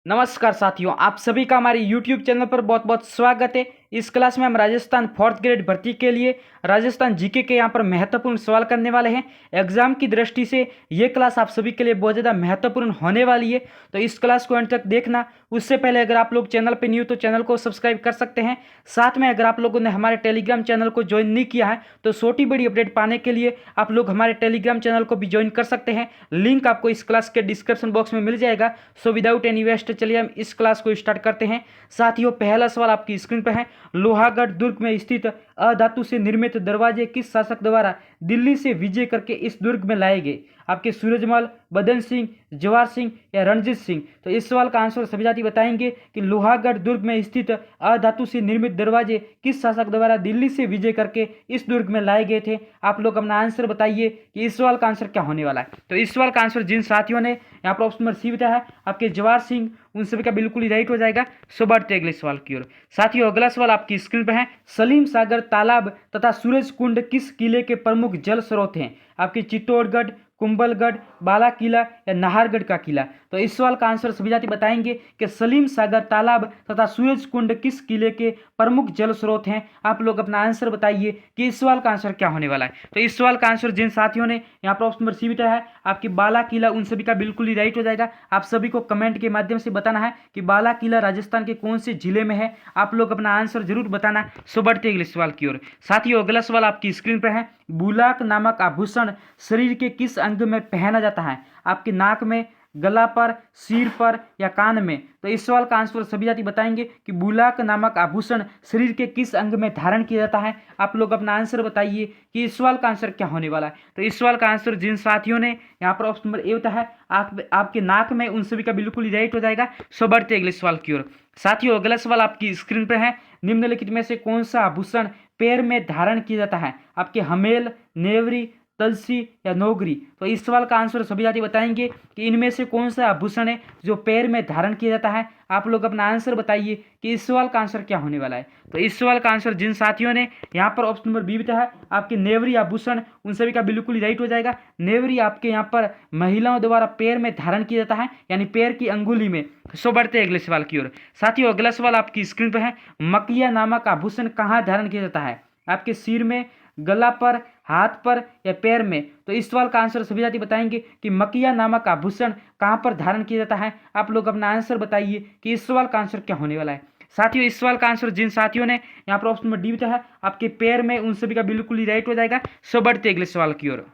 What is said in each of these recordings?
नमस्कार साथियों, आप सभी का हमारे YouTube चैनल पर बहुत बहुत स्वागत है। इस क्लास में हम राजस्थान 4th ग्रेड भर्ती के लिए राजस्थान जीके के यहाँ पर महत्वपूर्ण सवाल करने वाले हैं। एग्जाम की दृष्टि से ये क्लास आप सभी के लिए बहुत ज़्यादा महत्वपूर्ण होने वाली है, तो इस क्लास को अंत तक देखना। उससे पहले अगर आप लोग चैनल पर न्यू तो चैनल को सब्सक्राइब कर सकते हैं। साथ में अगर आप लोगों ने हमारे टेलीग्राम चैनल को ज्वाइन नहीं किया है तो छोटी बड़ी अपडेट पाने के लिए आप लोग हमारे टेलीग्राम चैनल को भी ज्वाइन कर सकते हैं। लिंक आपको इस क्लास के डिस्क्रिप्शन बॉक्स में मिल जाएगा। सो विदाउट एनी वेस्ट चलिए हम इस क्लास को स्टार्ट करते हैं। साथियों, पहला सवाल आपकी स्क्रीन पर है। लोहागढ़ दुर्ग में स्थित अधातु से निर्मित दरवाजे किस शासक द्वारा दिल्ली से विजय करके इस दुर्ग में लाए गए? आपके सूरजमल, बदन सिंह, जवाहर सिंह या रणजीत सिंह? तो इस सवाल का आंसर सभी साथी बताएंगे कि लोहागढ़ दुर्ग में स्थित अधातु से निर्मित दरवाजे किस शासक द्वारा दिल्ली से विजय करके इस दुर्ग में लाए गए थे? आप लोग अपना आंसर बताइए कि इस सवाल का आंसर क्या होने वाला है। तो इस सवाल का आंसर जिन साथियों ने यहाँ पर ऑप्शन नंबर सी बताया है, आपके जवाहर सिंह, उन सभी का बिल्कुल ही राइट हो जाएगा। सो बढ़ते अगले सवाल की ओर। साथियों, अगला सवाल आपकी स्क्रीन पर है। सलीम सागर तालाब तथा सूरज कुंड किस किले के प्रमुख जल स्रोत हैं? आपके चित्तौड़गढ़, कुंभलगढ़, बाला किला या नाहरगढ़ का किला? तो इस सवाल का आंसर सभी जाति बताएंगे कि सलीम सागर तालाब तथा सूरज कुंड किस किले के प्रमुख जल स्रोत हैं? आप लोग अपना आंसर बताइए कि इस सवाल का आंसर क्या होने वाला है। तो इस सवाल का आंसर जिन साथियों ने यहाँ पर ऑप्शन नंबर सी बताया है, आपकी बाला किला, उन सभी का बिल्कुल ही राइट हो जाएगा। आप सभी को कमेंट के माध्यम से बताना है कि बाला किला राजस्थान के कौन से जिले में है। आप लोग अपना आंसर जरूर बताना। सो बढ़ते अगले सवाल की ओर। साथियों, अगला सवाल आपकी स्क्रीन पर है। बुलाक नामक आभूषण शरीर के किस अंग में पहना जाता है? आपके नाक में, गला पर, सिर पर या कान में? तो इस सवाल का आंसर सभी जाति बताएंगे कि बुलाक नामक आभूषण शरीर के किस अंग में धारण किया जाता है। आप लोग अपना आंसर बताइए कि इस सवाल का आंसर क्या होने वाला है। तो इस सवाल का आंसर जिन साथियों ने यहाँ पर ऑप्शन नंबर ए होता है, आपके नाक में, उन सभी का बिल्कुल ही राइट हो जाएगा। सो बढ़ते अगले सवाल की ओर। साथियों, अगला सवाल आपकी स्क्रीन पर है। निम्नलिखित में से कौन सा आभूषण पैर में धारण किया जाता है? आपके हमेल, नेवरी, तलसी या नौगरी? तो इस सवाल का आंसर सभी जाति बताएंगे कि इनमें से कौन सा आभूषण है जो पैर में धारण किया जाता है। आप लोग अपना आंसर बताइए कि इस सवाल का आंसर क्या होने वाला है। तो इस सवाल का आंसर जिन साथियों ने यहाँ पर ऑप्शन नंबर बी बताया है, आपके नेवरी आभूषण, उन सभी का बिल्कुल ही राइट हो जाएगा। नेवरी आपके यहाँ पर महिलाओं द्वारा पैर में धारण किया जाता है, यानी पैर की अंगुली में। सो बढ़ते अगले सवाल की ओर। साथियों, अगला सवाल आपकी स्क्रीन पर है। मकिया नामक आभूषण कहाँ धारण किया जाता है? आपके सिर में, गला पर, हाथ पर या पैर में? तो इस सवाल का आंसर सभी जाति बताएंगे कि मकिया नामक आभूषण कहां पर धारण किया जाता है। आप लोग अपना आंसर बताइए कि इस सवाल का आंसर क्या होने वाला है। साथियों, इस सवाल का आंसर जिन साथियों ने यहाँ पर ऑप्शन नंबर डी बताया है, आपके पैर में, उन सभी का बिल्कुल ही राइट हो जाएगा। सो बढ़ते अगले सवाल की ओर।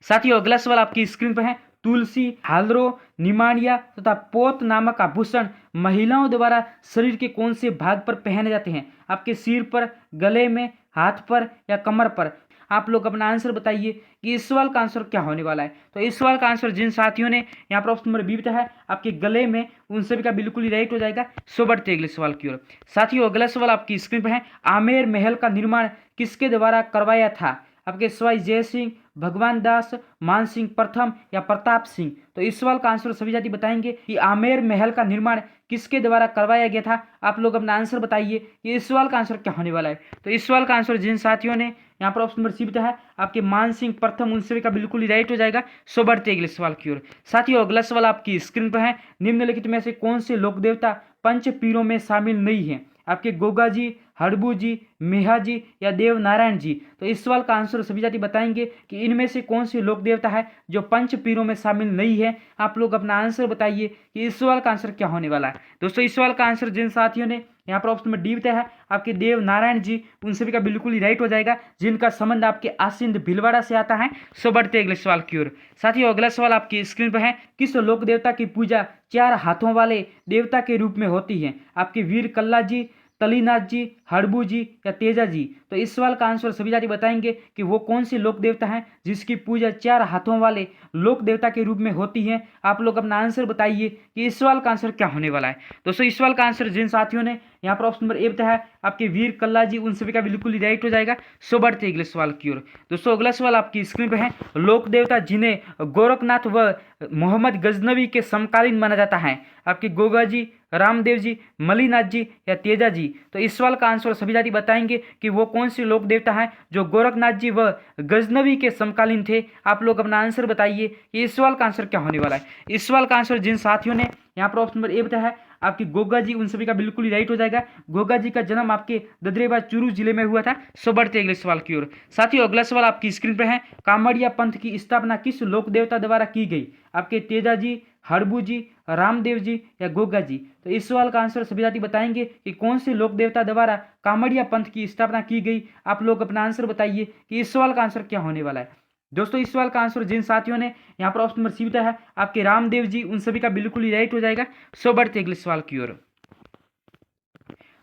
साथियों, अगला सवाल आपकी स्क्रीन पर है। तुलसी, हालरो, निमानिया तथा पोत नामक आभूषण महिलाओं द्वारा शरीर के कौन से भाग पर पहने जाते हैं? आपके सिर पर, गले में, हाथ पर या कमर पर? आप लोग अपना आंसर बताइए कि इस सवाल का आंसर क्या होने वाला है। तो इस सवाल का आंसर जिन साथियों ने यहाँ पर ऑप्शन नंबर बी बताया है, आपके गले में, उन सभी का बिल्कुल ही राइट हो जाएगा। सो बढ़ते अगले सवाल की ओर। साथियों, अगला सवाल आपकी स्क्रीन पर है। आमेर महल का निर्माण किसके द्वारा करवाया था? आपके सवाई जय सिंह, भगवान दास, मान सिंह प्रथम या प्रताप सिंह? तो इस सवाल का आंसर सभी जाति बताएंगे कि आमेर महल का निर्माण किसके द्वारा करवाया गया था। आप लोग अपना आंसर बताइए कि इस सवाल का आंसर क्या होने वाला है। तो इस सवाल का आंसर जिन साथियों ने यहाँ पर ऑप्शन नंबर सी बताया है, आपके मान सिंह प्रथम, उन सभी का बिल्कुल ही राइट हो जाएगा। सो बढ़ते अगले सवाल की ओर। साथियों, अगला सवाल आपकी स्क्रीन पर है। निम्नलिखित में से कौन से लोक देवता पंच पीरों में शामिल नहीं है? आपके गोगा जी, हड़बू जी, मेहा जी या देव नारायण जी? तो इस सवाल का आंसर सभी जाति बताएंगे कि इनमें से कौन से लोक देवता है जो पंच पीरों में शामिल नहीं है। आप लोग अपना आंसर बताइए कि इस सवाल का आंसर क्या होने वाला है। दोस्तों, इस सवाल का आंसर जिन साथियों ने यहाँ पर ऑप्शन में डी बताया है, आपके देव नारायण जी, उन सभी का बिल्कुल ही राइट हो जाएगा, जिनका संबंध आपके आसिंद भीलवाड़ा से आता है। सो बढ़ते अगले सवाल की ओर। साथियों, अगला सवाल आपकी स्क्रीन पर है। किस लोक देवता की पूजा 4 हाथों वाले देवता के रूप में होती है? आपके वीर कल्ला जी, तलीनाथ जी, हड़बू जी या तेजा जी? तो इस सवाल का आंसर सभी जाति बताएंगे कि वो कौन से लोक देवता हैं जिसकी पूजा 4 हाथों वाले लोक देवता के रूप में होती है। आप लोग अपना आंसर बताइए कि इस सवाल का आंसर क्या होने वाला है। दोस्तों, इस सवाल का आंसर जिन साथियों ने यहाँ पर ऑप्शन नंबर ए बताया है, आपके वीर कल्ला जी, उन सभी का बिल्कुल ही राइट हो जाएगा। सो बढ़ते अगले सवाल की ओर। दोस्तों, अगला सवाल आपकी स्क्रीन पर है। लोक देवता जिन्हें गोरखनाथ व मोहम्मद गजनवी के समकालीन माना जाता है? आपके गोगा जी, रामदेव जी, मलिनाथ जी या तेजा जी? तो इस सवाल का आंसर सभी साथी बताएंगे कि वो कौन से लोक देवता हैं जो गोरखनाथ जी व गजनवी के समकालीन थे। आप लोग अपना आंसर बताइए कि इस सवाल का आंसर क्या होने वाला है। इस सवाल का आंसर जिन साथियों ने यहाँ पर ऑप्शन नंबर ए बताया है आपकी गोगा जी, उन सभी का बिल्कुल ही राइट हो जाएगा। गोगा जी का जन्म आपके ददरेबाज चूरू जिले में हुआ था। सो बढ़ते अगले सवाल की ओर। साथियों अगला सवाल आपकी स्क्रीन पर है, कामड़िया पंथ की स्थापना किस लोक देवता द्वारा की गई? आपके तेजा जी, हड़बू जी, रामदेव जी या गोगा जी? तो इस सवाल का आंसर सभी साथी बताएंगे कि कौन से लोक देवता द्वारा कामड़िया पंथ की स्थापना की गई। आप लोग अपना आंसर बताइए कि इस सवाल का आंसर क्या होने वाला है। दोस्तों इस सवाल का आंसर जिन साथियों ने यहाँ पर ऑप्शन नंबर सी बताया है आपके रामदेव जी, उन सभी का बिल्कुल ही राइट हो जाएगा। सो बढ़ते अगले सवाल की ओर।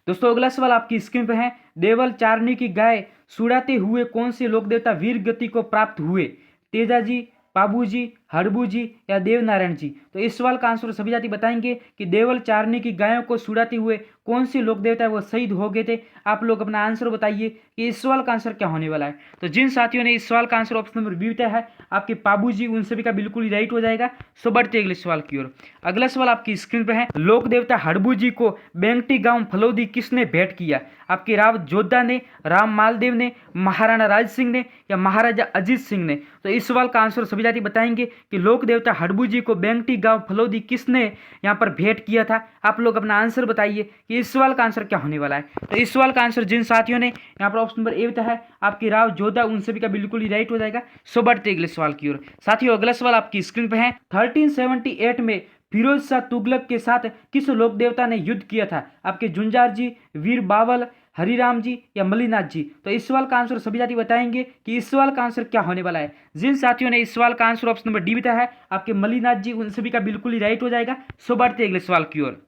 दोस्तों अगला सवाल आपकी स्क्रीन पर है, देवल चारणी की गाय सुड़ाते हुए कौन से लोक देवता वीर गति को प्राप्त हुए? तेजा जी, बाबू जी, हड़बू जी या देवनारायण जी? तो इस सवाल का आंसर सभी जाति बताएंगे कि देवल चारणी की गायों को सुड़ाते हुए कौन से लोक देवता वो शहीद हो गए थे। आप लोग अपना आंसर बताइए कि इस सवाल का आंसर क्या होने वाला है। तो जिन साथियों ने इस सवाल का आंसर ऑप्शन नंबर बी बताया है आपके बाबू जी, उन सभी का बिल्कुल ही राइट हो जाएगा। सो बढ़ते अगले सवाल की ओर। अगला सवाल आपकी स्क्रीन पर है, लोक देवता हड़बू जी को बेंगटी गांव फलौदी किसने भेंट किया? आपके राव जोधा ने, राम मालदेव ने, महाराणा राज सिंह ने या महाराजा अजीत सिंह ने? तो इस सवाल का आंसर सभी जाति बताएंगे कि लोक देवता हड़बू जी को बेंगटी गांव फलौदी किसने यहाँ पर भेंट किया था। आप लोग अपना आंसर बताइए कि इस सवाल का आंसर क्या होने वाला है। तो इस सवाल का आंसर जिन साथियों ने यहाँ पर ऑप्शन नंबर ए बताया है आपकी राव जोधा, उन सभी का बिल्कुल ही राइट हो जाएगा। सो बढ़ते अगले सवाल की ओर। साथियों अगला सवाल आपकी स्क्रीन पर है, 1378 में फिरोज शाह तुगलक के साथ किस लोक देवता ने युद्ध किया था? आपके जुंजार जी, वीर बावल, हरिराम जी या मलिनाथ जी? तो इस सवाल का आंसर सभी जाति बताएंगे कि इस सवाल का आंसर क्या होने वाला है। जिन साथियों ने इस सवाल का आंसर ऑप्शन नंबर डी बताया है आपके मलिनाथ जी, उन सभी का बिल्कुल ही राइट हो जाएगा। सो बढ़ते अगले सवाल की ओर।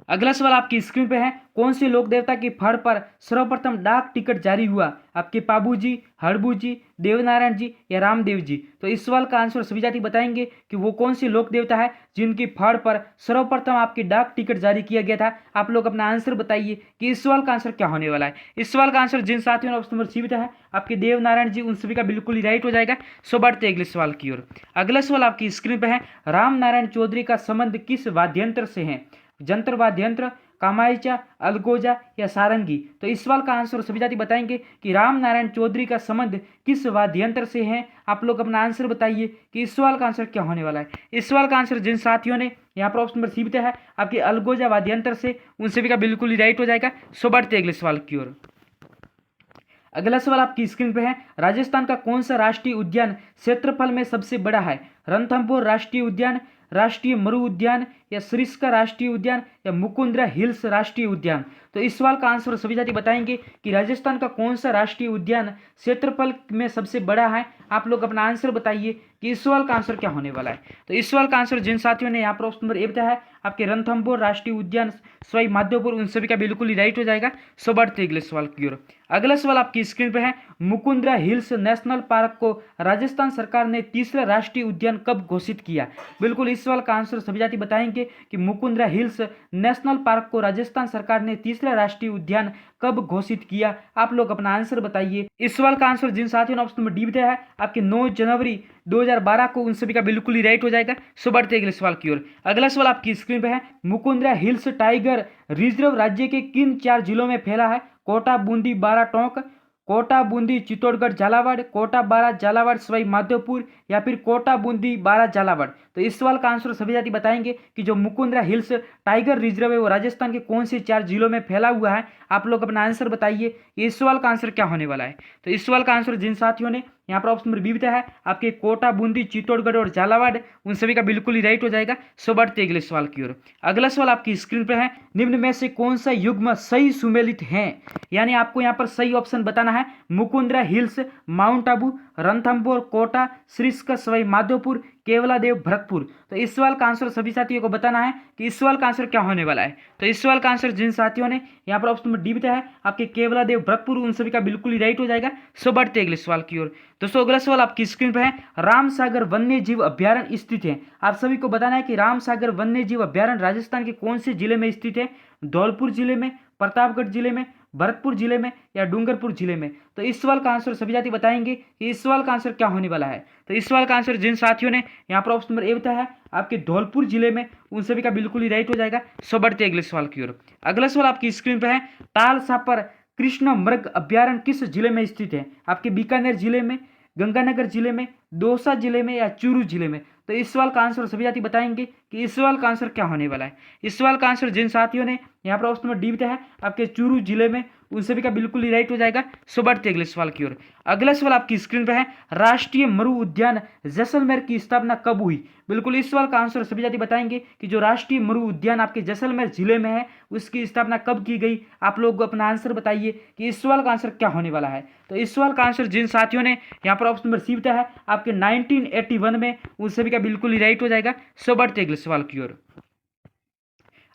अगला सवाल आपकी स्क्रीन पे है, कौन से लोक देवता के फड़ पर सर्वप्रथम डाक टिकट जारी हुआ? आपके बाबू जी, हड़बू जी, देवनारायण जी या रामदेव जी? तो इस सवाल का आंसर सभी जाति बताएंगे कि वो कौन से लोक देवता है जिनकी फड़ पर सर्वप्रथम आपकी डाक टिकट जारी किया गया था। आप लोग अपना आंसर बताइए कि इस सवाल का आंसर क्या होने वाला है। इस सवाल का आंसर जिन साथियों ने ऑप्शन नंबर सी बताया है आपके देवनारायण जी, उन सभी का बिल्कुल ही राइट हो जाएगा। सो बढ़ते अगले सवाल की ओर। अगला सवाल आपकी स्क्रीन पर है, राम नारायण चौधरी का संबंध किस वाद्यंत्र से है? जंतर वाद्यंत्र, कामायचा, अलगोजा या सारंगी? तो इस सवाल का आंसर सभी जाति बताएंगे कि राम नारायण चौधरी का संबंध किस वाद्यंत्र से है। आप लोग अपना आंसर बताइए कि इस सवाल का आंसर क्या होने वाला है। इस सवाल का आंसर जिन साथियों ने यहाँ पर ऑप्शन नंबर सी बताया है आपके अलगोजा वाद्यंत्र से, उन सभी का बिल्कुल ही राइट हो जाएगा। सो बढ़ते अगले सवाल की ओर। अगला सवाल आपकी स्क्रीन पे है, राजस्थान का कौन सा राष्ट्रीय उद्यान क्षेत्रफल में सबसे बड़ा है? रणथंभौर राष्ट्रीय उद्यान, राष्ट्रीय मरु उद्यान या सरिस्का राष्ट्रीय उद्यान या मुकुंदरा हिल्स राष्ट्रीय उद्यान? तो इस सवाल का आंसर सभी जाति बताएंगे कि राजस्थान का कौन सा राष्ट्रीय उद्यान क्षेत्रफल में सबसे बड़ा है। आप लोग अपना आंसर बताइए कि इस सवाल का आंसर क्या होने वाला है। तो इस सवाल का आंसर जिन साथियों ने यहाँ पर ऑप्शन नंबर ए बताया है आपके रणथंभौर राष्ट्रीय उद्यान सवाई माधोपुर, उन सभी का बिल्कुल ही राइट हो जाएगा। सो बढ़ते अगले सवाल की ओर। अगला सवाल आपकी स्क्रीन पर है, मुकुंदरा हिल्स नेशनल पार्क को राजस्थान सरकार ने तीसरा राष्ट्रीय उद्यान कब घोषित किया? बिल्कुल इस सवाल का आंसर सभी जाति बताएंगे कि मुकुंदरा हिल्स नेशनल पार्क को राजस्थान सरकार ने तीसरा राष्ट्रीय उद्यान कब घोषित किया। आप लोग अपना आंसर बताइए। इस सवाल का आंसर जिन साथियों ने ऑप्शन नंबर डी बताया है आपके 9 जनवरी 2012 को, उन सभी का बिल्कुल ही राइट हो जाएगा। सो बढ़ते अगले सवाल की ओर। अगला सवाल आपकी स्क्रीन पे है, मुकुंदरा हिल्स टाइगर रिजर्व राज्य के किन 4 जिलों में फैला है? कोटा, बूंदी, बारा, टोंक, कोटा, बूंदी, चित्तौड़गढ़, झालावाड़, कोटा, बारा, झालावाड़, सवाई माधोपुर या फिर कोटा, बूंदी, बारा, झालावाड़? तो इस सवाल का आंसर सभी जाति बताएंगे कि जो मुकुंदरा हिल्स टाइगर रिजर्व है वो राजस्थान के कौन से 4 जिलों में फैला हुआ है। आप लोग अपना आंसर बताइए कि इस सवाल का आंसर क्या होने वाला है। तो इस सवाल का आंसर जिन साथियों ने यहाँ पर ऑप्शन नंबर बी बताया है आपके कोटा, बूंदी, चित्तौड़गढ़ और झालावाड़, उन सभी का बिल्कुल ही राइट हो जाएगा। सो बढ़ते अगले सवाल की ओर। अगला सवाल आपकी स्क्रीन पर है, निम्न में से कौन सा युग्म सही सुमेलित है? यानी आपको यहाँ पर सही ऑप्शन बताना है। Mukundra Hills, Mount Abu, Ranthambore, Kota, Sariska, Sawai Madhopur, Keoladeo, Bharatpur? तो इस सवाल का आंसर सभी साथियों को बताना है कि इस सवाल का आंसर क्या होने वाला है। तो इस सवाल का आंसर जिन साथियों ने यहाँ पर ऑप्शन नंबर डी बताया है आपके केवलादेव, भरतपुर, उन सभी का बिल्कुल ही राइट हो जाएगा। सो बढ़ते अगले सवाल की ओर। दोस्तों अगला सवाल आपकी स्क्रीन पर है, रामसागर वन्य जीव अभ्यारण्य स्थित है। आप सभी को बताना है कि रामसागर वन्य जीव अभ्यारण्य राजस्थान के कौन से जिले में स्थित है? धौलपुर जिले में, प्रतापगढ़ जिले में, भरतपुर जिले में या डूंगरपुर जिले में? तो इस सवाल का आंसर सभी साथी बताएंगे कि इस सवाल का आंसर क्या होने वाला है। तो इस सवाल का आंसर जिन साथियों ने यहाँ पर ऑप्शन नंबर ए बताया है आपके धौलपुर जिले में, उन सभी का बिल्कुल ही राइट हो जाएगा। सो बढ़ते अगले सवाल की ओर। अगला सवाल आपकी स्क्रीन पर है, तालसापर कृष्ण मृग अभ्यारण्य किस जिले में स्थित है? आपके बीकानेर जिले में, गंगानगर जिले में, दौसा जिले में या चूरू जिले में? तो इस सवाल का आंसर सभी साथी बताएंगे कि इस सवाल का आंसर क्या होने वाला है। इस सवाल का आंसर जिन साथियों ने यहाँ पर ऑप्शन नंबर डी बताया है आपके चूरू जिले में, उन सभी का बिल्कुल ही राइट हो जाएगा। सो बढ़ते अगले सवाल की ओर। अगला सवाल आपकी स्क्रीन पर है, राष्ट्रीय मरु उद्यान जैसलमेर की स्थापना कब हुई? बिल्कुल इस सवाल का आंसर सभी साथी बताएंगे कि जो राष्ट्रीय मरु उद्यान आपके जैसलमेर जिले में है उसकी स्थापना कब की गई। आप लोग अपना आंसर बताइए कि इस सवाल का आंसर क्या होने वाला है। तो इस सवाल का आंसर जिन साथियों ने यहाँ पर ऑप्शन नंबर सी बताया है आपके 1981 में, उन सभी का बिल्कुल ही राइट हो जाएगा। सो बढ़ते अगले सवाल की ओर।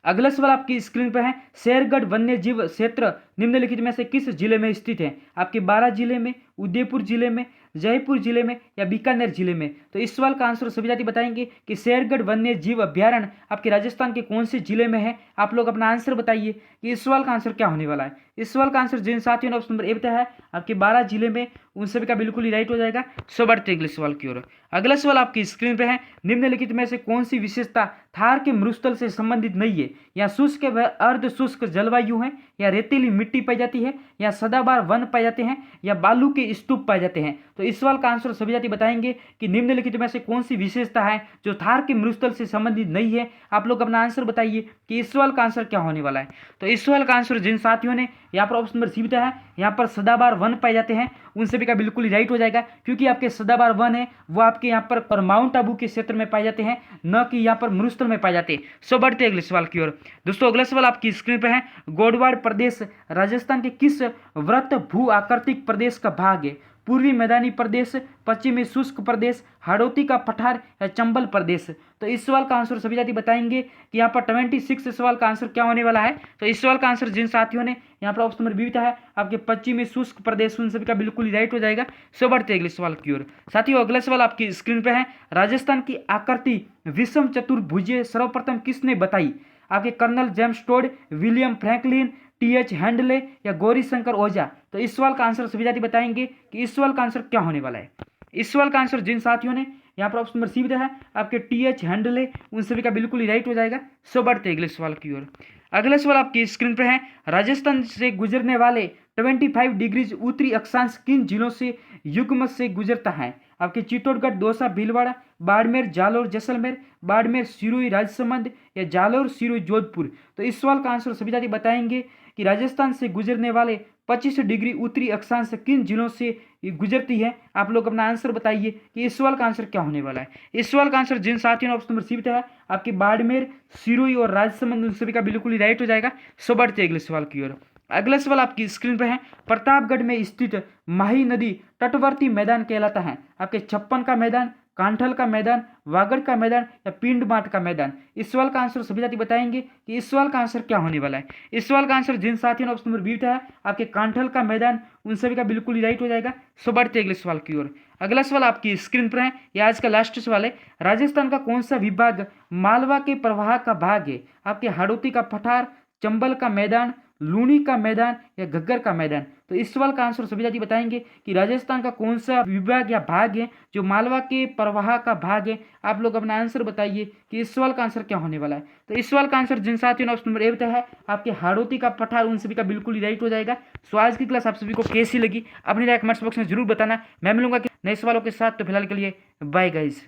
अगला सवाल आपकी स्क्रीन पर है, शेरगढ़ वन्य जीव क्षेत्र निम्नलिखित में से किस जिले में स्थित है? आपके बारां जिले में, उदयपुर जिले में, जयपुर जिले में या बीकानेर जिले में? तो इस सवाल का आंसर सभी साथी बताएंगे कि शेरगढ़ वन्य जीव अभ्यारण्य आपके राजस्थान के कौन से जिले में है। आप लोग अपना आंसर बताइए कि इस सवाल का आंसर क्या होने वाला है। इस सवाल का आंसर जिन साथियों ने ऑप्शन नंबर ए बताया है आपके बारां जिले में, उन सभी का बिल्कुल ही राइट हो जाएगा। सो बढ़ते अगले सवाल की ओर। अगला सवाल आपकी स्क्रीन पर है, निम्नलिखित में से कौन सी विशेषता थार के मरुस्थल से संबंधित नहीं है? या शुष्क व अर्ध शुष्क जलवायु है, या रेतीली मिट्टी पाई जाती है, या सदाबहार वन पाए जाते हैं, या बालू के स्तूप पाए जाते हैं? तो इस सवाल का आंसर सभी साथी बताएंगे कि निम्नलिखित में से कौन सी विशेषता है जो थार के मरुस्थल से संबंधित नहीं है। आप लोग अपना आंसर बताइए कि इस सवाल का आंसर क्या होने वाला है। तो इस सवाल का आंसर जिन साथियों ने यहाँ पर ऑप्शन नंबर सी बताया है यहाँ पर सदाबहार वन पाए जाते हैं, उन सभी का बिल्कुल ही राइट हो जाएगा, क्योंकि आपके सदाबहार वन है वो आपके यहाँ पर माउंट आबू के क्षेत्र में पाए जाते हैं, न कि यहाँ पर मरुस्थल में पाए जाते हैं। सो बढ़ते अगले सवाल की ओर। दोस्तों अगला सवाल आपकी स्क्रीन पर है, गोडवाड़ प्रदेश राजस्थान के किस व्रत भू आकृतिक प्रदेश का भाग है? पूर्वी मैदानी प्रदेश, पश्चिमी शुष्क प्रदेश, हाड़ौती का पठार या चंबल प्रदेश? तो इस सवाल का आंसर सभी साथी बताएंगे कि यहाँ पर 26 सवाल का आंसर क्या होने वाला है। तो इस सवाल का आंसर जिन साथियों ने यहाँ पर ऑप्शन नंबर बी बताया है आपके पश्चिमी शुष्क प्रदेश, उन सभी का बिल्कुल ही राइट हो जाएगा। सो बढ़ते अगले सवाल की ओर। साथियों अगला सवाल आपकी स्क्रीन पर है, राजस्थान की आकृति विषम चतुर्भुजीय सर्वप्रथम किसने बताई? आपके Colonel James Tod, William Franklin, T H. Handley या गौरी शंकर ओझा? तो इस सवाल का आंसर सभी साथी बताएंगे कि इस सवाल का आंसर क्या होने वाला है। इस सवाल का आंसर जिन साथियों ने यहाँ पर ऑप्शन नंबर सी बताया है आपके टी.एच. हैंडले, उन सभी का बिल्कुल ही राइट हो जाएगा। सो बढ़ते अगले सवाल की ओर। अगला सवाल आपकी स्क्रीन पर है, राजस्थान से गुजरने वाले 25 डिग्रीज उत्तरी अक्षांश किन जिलों से युग्म से गुजरता है? आपके चित्तौड़गढ़, दौसा, भीलवाड़ा, बाड़मेर, जालौर, जैसलमेर, बाड़मेर, सिरोही, राजसमंद या जालौर, सिरोही, जोधपुर? तो इस सवाल का आंसर सभी साथी बताएंगे कि राजस्थान से गुजरने वाले 25 डिग्री उत्तरी अक्षांश किन जिलों से गुजरती है। आप लोग अपना आंसर बताइए कि इस सवाल का आंसर क्या होने वाला है। इस सवाल का आंसर जिन साथियों ने ऑप्शन नंबर सी बताया आपके बाड़मेर, सिरोही और राजसमंद, उन सभी का बिल्कुल ही राइट हो जाएगा। सो बढ़ते अगले सवाल की ओर। अगला सवाल आपकी स्क्रीन पर है, प्रतापगढ़ में स्थित माही नदी तटवर्ती मैदान कहलाता है? आपके छप्पन का मैदान, कांठल का मैदान, वागड़ का मैदान या पिंड माट का मैदान? इस सवाल का आंसर सभी साथी बताएंगे कि इस सवाल का आंसर क्या होने वाला है। इस सवाल का आंसर जिन साथियों ने ऑप्शन नंबर बी बताया आपके कांठल का मैदान, उन सभी का बिल्कुल ही राइट हो जाएगा। सो बढ़ते अगले सवाल की ओर। अगला सवाल आपकी स्क्रीन पर है, यह आज का लास्ट सवाल है, राजस्थान का कौन सा विभाग मालवा के प्रवाह का भाग है? आपके हाड़ौती का पठार, चंबल का मैदान, लूनी का मैदान या घग्गर का मैदान? तो इस सवाल का आंसर सभी साथी बताएंगे कि राजस्थान का कौन सा विभाग या भाग है जो मालवा के प्रवाह का भाग है। आप लोग अपना आंसर बताइए कि इस सवाल का आंसर क्या होने वाला है। तो इस सवाल का आंसर जिन साथियों ने ऑप्शन नंबर ए बताया है आपके हाड़ौती का पठार, उन सभी का बिल्कुल ही राइट हो जाएगा। सो आज की क्लास आप सभी को कैसी लगी अपनी राय कमेंट्स बॉक्स में जरूर बताना। मैं मिलूंगा कि नए सवालों के साथ। तो फिलहाल के लिए बाय गाइज।